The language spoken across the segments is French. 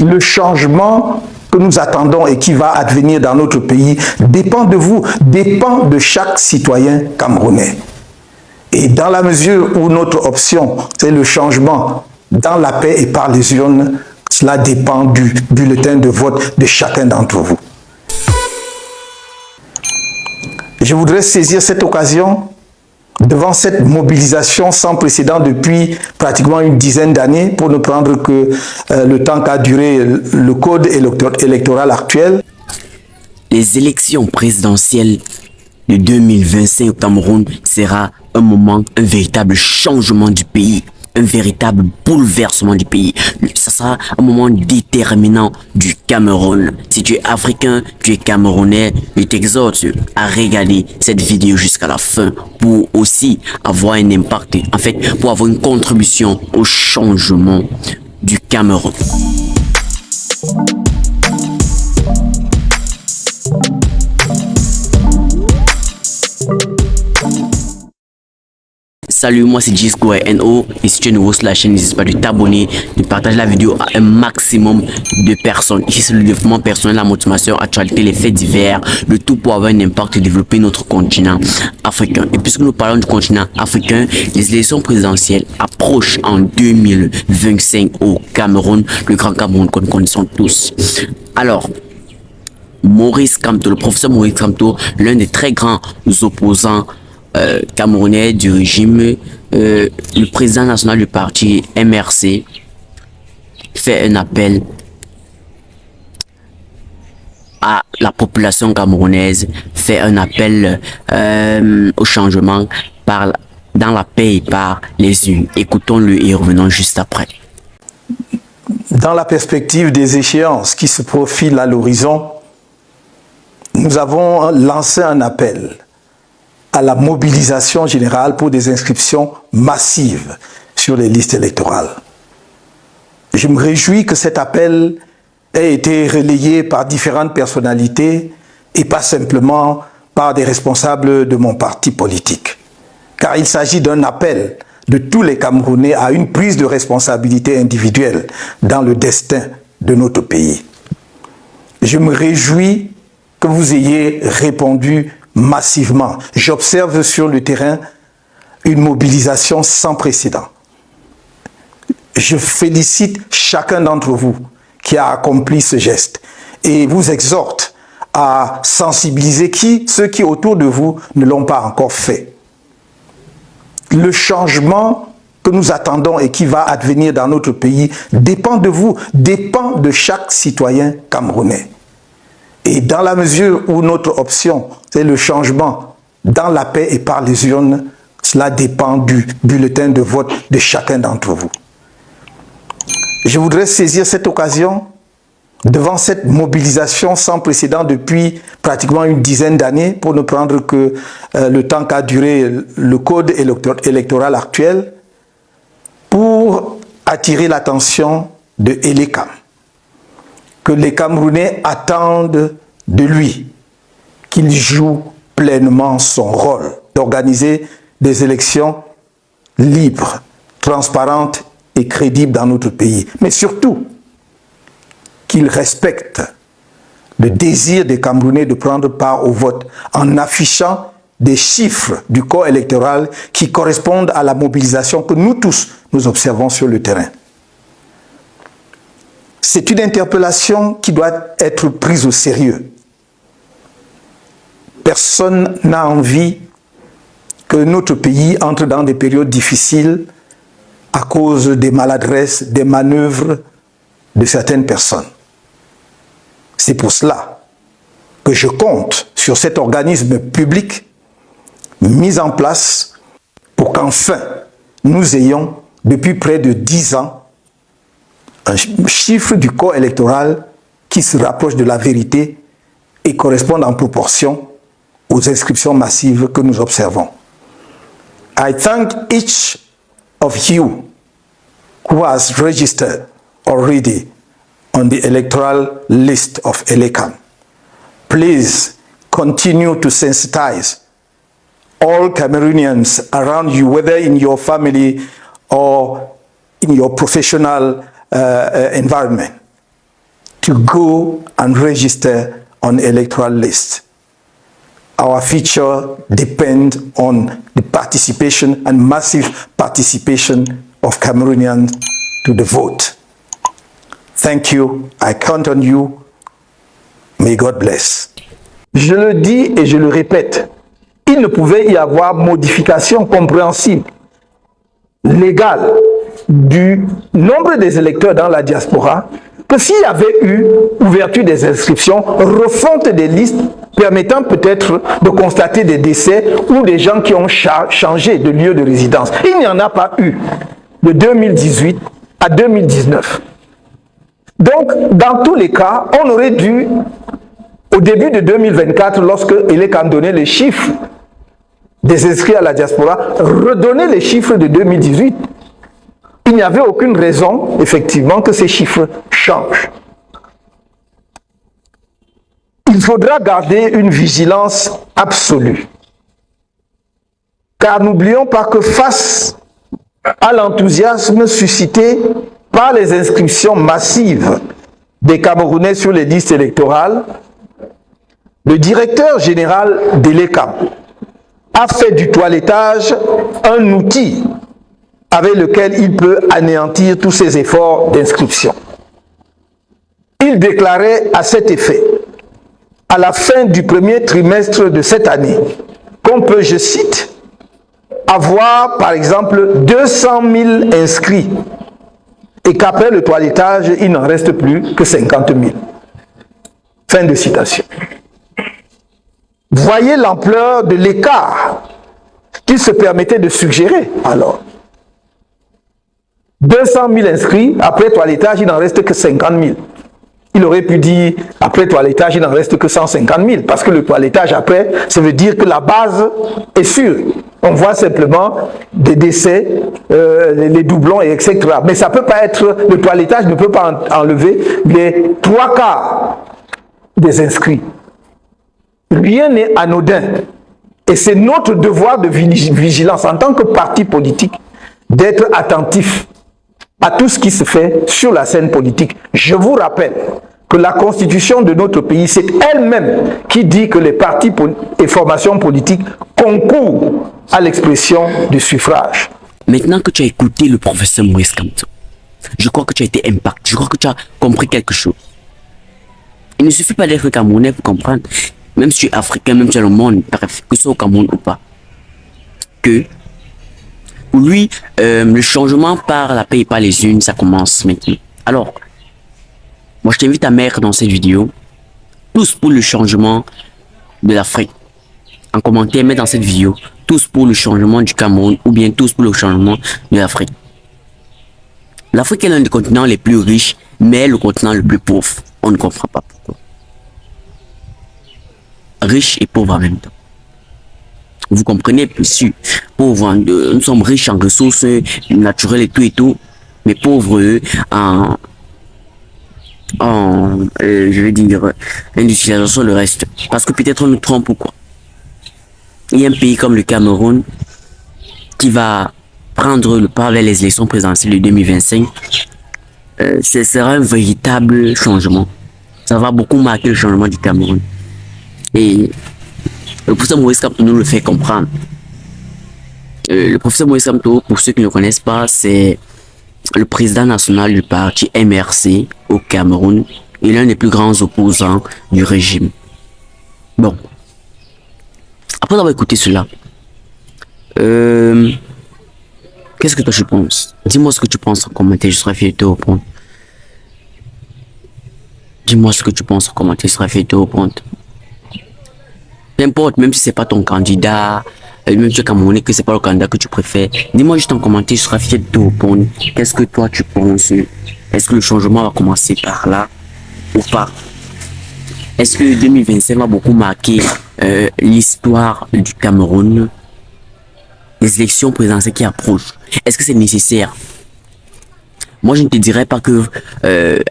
Le changement que nous attendons et qui va advenir dans notre pays dépend de vous, dépend de chaque citoyen camerounais. Et dans la mesure où notre option, c'est le changement dans la paix et par les urnes, cela dépend du bulletin de vote de chacun d'entre vous. Je voudrais saisir cette occasion devant cette mobilisation sans précédent depuis pratiquement une dizaine d'années, pour ne prendre que le temps qu'a duré le code électoral actuel. Les élections présidentielles de 2025 au Cameroun sera un moment, un véritable changement du pays, un véritable bouleversement du pays. Ça sera un moment déterminant du Cameroun. Si tu es africain, tu es camerounais, je t'exhorte à regarder cette vidéo jusqu'à la fin pour aussi avoir un impact, en fait, pour avoir une contribution au changement du Cameroun. Salut, moi c'est JSquareNO et si tu es nouveau sur la chaîne, n'hésite pas de t'abonner, de partager la vidéo à un maximum de personnes. Ici c'est le développement personnel, la motivation, actualité, les faits divers, le tout pour avoir un impact et développer notre continent africain. Et puisque nous parlons du continent africain, les élections présidentielles approchent en 2025 au Cameroun, le grand Cameroun que nous connaissons tous. Alors, Maurice Kamto, le professeur Maurice Kamto, l'un des très grands opposants camerounais du régime, le président national du parti MRC fait un appel à la population camerounaise, fait un appel au changement dans la paix et par les urnes. Écoutons-le et revenons juste après. Dans la perspective des échéances qui se profilent à l'horizon, nous avons lancé un appel à la mobilisation générale pour des inscriptions massives sur les listes électorales. Je me réjouis que cet appel ait été relayé par différentes personnalités et pas simplement par des responsables de mon parti politique. Car il s'agit d'un appel de tous les Camerounais à une prise de responsabilité individuelle dans le destin de notre pays. Je me réjouis que vous ayez répondu massivement. J'observe sur le terrain une mobilisation sans précédent. Je félicite chacun d'entre vous qui a accompli ce geste et vous exhorte à sensibiliser ceux qui autour de vous ne l'ont pas encore fait. Le changement que nous attendons et qui va advenir dans notre pays dépend de vous, dépend de chaque citoyen camerounais. Et dans la mesure où notre option, c'est le changement dans la paix et par les urnes, cela dépend du bulletin de vote de chacun d'entre vous. Je voudrais saisir cette occasion devant cette mobilisation sans précédent depuis pratiquement une dizaine d'années, pour ne prendre que le temps qu'a duré le code électoral actuel, pour attirer l'attention de Elekam, que les Camerounais attendent de lui, qu'il joue pleinement son rôle d'organiser des élections libres, transparentes et crédibles dans notre pays. Mais surtout, qu'il respecte le désir des Camerounais de prendre part au vote en affichant des chiffres du corps électoral qui correspondent à la mobilisation que nous tous, nous observons sur le terrain. C'est une interpellation qui doit être prise au sérieux. Personne n'a envie que notre pays entre dans des périodes difficiles à cause des maladresses, des manœuvres de certaines personnes. C'est pour cela que je compte sur cet organisme public mis en place pour qu'enfin nous ayons, depuis près de 10 ans, un chiffre du corps électoral qui se rapproche de la vérité et corresponde en proportion aux inscriptions massives que nous observons. I thank each of you who has registered already on the electoral list of Elekam. Please continue to sensitize all Cameroonians around you, whether in your family or in your professional environment, to go and register on electoral list. Our future depends on the participation and massive participation of Cameroonians to the vote. Thank you. I count on you. May God bless. Je le dis et je le répète, il ne pouvait y avoir modification compréhensible, légale, du nombre des électeurs dans la diaspora que s'il y avait eu ouverture des inscriptions, refonte des listes permettant peut-être de constater des décès ou des gens qui ont changé de lieu de résidence. Il n'y en a pas eu de 2018 à 2019. Donc, dans tous les cas, on aurait dû, au début de 2024, lorsque ELEC a donné les chiffres des inscrits à la diaspora, redonner les chiffres de 2018. Il n'y avait aucune raison, effectivement, que ces chiffres changent. Il faudra garder une vigilance absolue. Car n'oublions pas que face à l'enthousiasme suscité par les inscriptions massives des Camerounais sur les listes électorales, le directeur général d'ELECAM a fait du toilettage un outil avec lequel il peut anéantir tous ses efforts d'inscription. Il déclarait à cet effet, à la fin du premier trimestre de cette année, qu'on peut, je cite, avoir par exemple 200 000 inscrits et qu'après le toilettage, il n'en reste plus que 50 000. Fin de citation. Voyez l'ampleur de l'écart qu'il se permettait de suggérer alors. 200 000 inscrits, après toilettage, il n'en reste que 50 000. Il aurait pu dire, après toilettage, il n'en reste que 150 000, parce que le toilettage, après, ça veut dire que la base est sûre. On voit simplement des décès, les doublons, etc. Mais ça peut pas être, le toilettage ne peut pas enlever les 3/4 des inscrits. Rien n'est anodin. Et c'est notre devoir de vigilance en tant que parti politique d'être attentif à tout ce qui se fait sur la scène politique. Je vous rappelle que la constitution de notre pays, c'est elle-même qui dit que les partis et formations politiques concourent à l'expression du suffrage. Maintenant que tu as écouté le professeur Maurice Kamto, je crois que tu as été impacté, je crois que tu as compris quelque chose. Il ne suffit pas d'être Camerounais pour comprendre, même si tu es africain, même si tu es le monde, bref, que ce soit au Cameroun ou pas, que pour lui, le changement par la paix et par les unes, ça commence maintenant. Alors, moi je t'invite à mettre dans cette vidéo, tous pour le changement de l'Afrique. En commentaire, mets dans cette vidéo, tous pour le changement du Cameroun ou bien tous pour le changement de l'Afrique. L'Afrique est l'un des continents les plus riches, mais le continent le plus pauvre. On ne comprend pas pourquoi. Riche et pauvre en même temps. Vous comprenez, bien sûr. Pauvres, nous sommes riches en ressources naturelles et tout, mais pauvres je vais dire, l'industrialisation, le reste. Parce que peut-être on nous trompe ou quoi. Il y a un pays comme le Cameroun qui va prendre le pas vers les élections présidentielles de 2025. Ce sera un véritable changement. Ça va beaucoup marquer le changement du Cameroun. Et le professeur Maurice Kamto nous le fait comprendre. Le professeur Maurice Kamto, pour ceux qui ne le connaissent pas, c'est le président national du parti MRC au Cameroun et l'un des plus grands opposants du régime. Bon. Après avoir écouté cela, qu'est-ce que toi tu penses? Dis-moi ce que tu penses en commentaire, je serai fier de te répondre. Dis-moi ce que tu penses en commentaire, je serai fier de te répondre. N'importe, même si c'est pas ton candidat, même si tu es Camerounais, que c'est pas le candidat que tu préfères, dis-moi juste en commentaire, je serai fier de te répondre. Qu'est-ce que toi tu penses? Est-ce que le changement va commencer par là ou pas? Est-ce que 2025 va beaucoup marquer l'histoire du Cameroun? Les élections présidentielles qui approchent, est-ce que c'est nécessaire? Moi, je ne te dirais pas que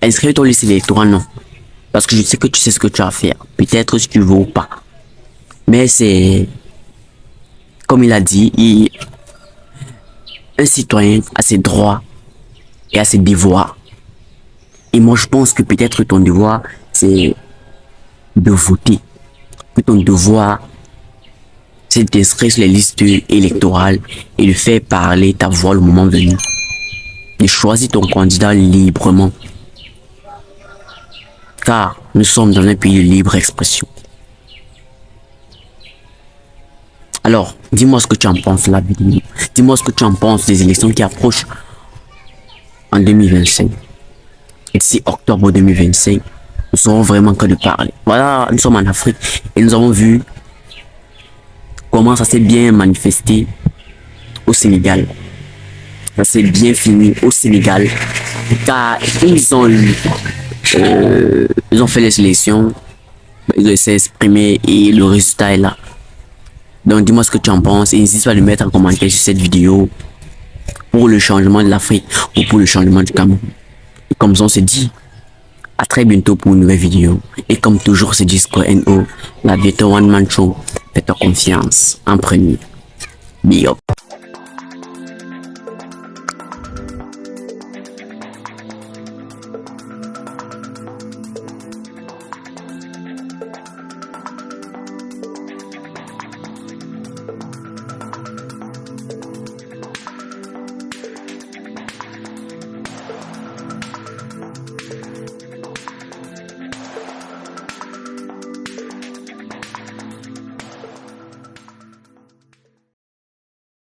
inscrire ton liste électorale, non. Parce que je sais que tu sais ce que tu as à faire. Peut-être si tu veux ou pas. Mais c'est, comme il a dit, un citoyen a ses droits et a ses devoirs. Et moi, je pense que peut-être ton devoir, c'est de voter. Que ton devoir, c'est d'inscrire sur les listes électorales et de faire parler ta voix le moment venu. De choisir ton candidat librement. Car nous sommes dans un pays de libre expression. Alors, dis-moi ce que tu en penses de la vidéo. Dis-moi ce que tu en penses des élections qui approchent en 2025. Et d'ici octobre 2025, nous saurons vraiment que de parler. Voilà, nous sommes en Afrique et nous avons vu comment ça s'est bien manifesté au Sénégal. Ça s'est bien fini au Sénégal car ils ont fait les élections, ils s'est exprimé et le résultat est là. Donc dis-moi ce que tu en penses et n'hésite pas à le mettre en commentaire sur cette vidéo pour le changement de l'Afrique ou pour le changement du Cameroun. Et comme ça on se dit à très bientôt pour une nouvelle vidéo. Et comme toujours c'est G-Square NO, la Vieto One Man Show. Faites-toi confiance en premier. Big up.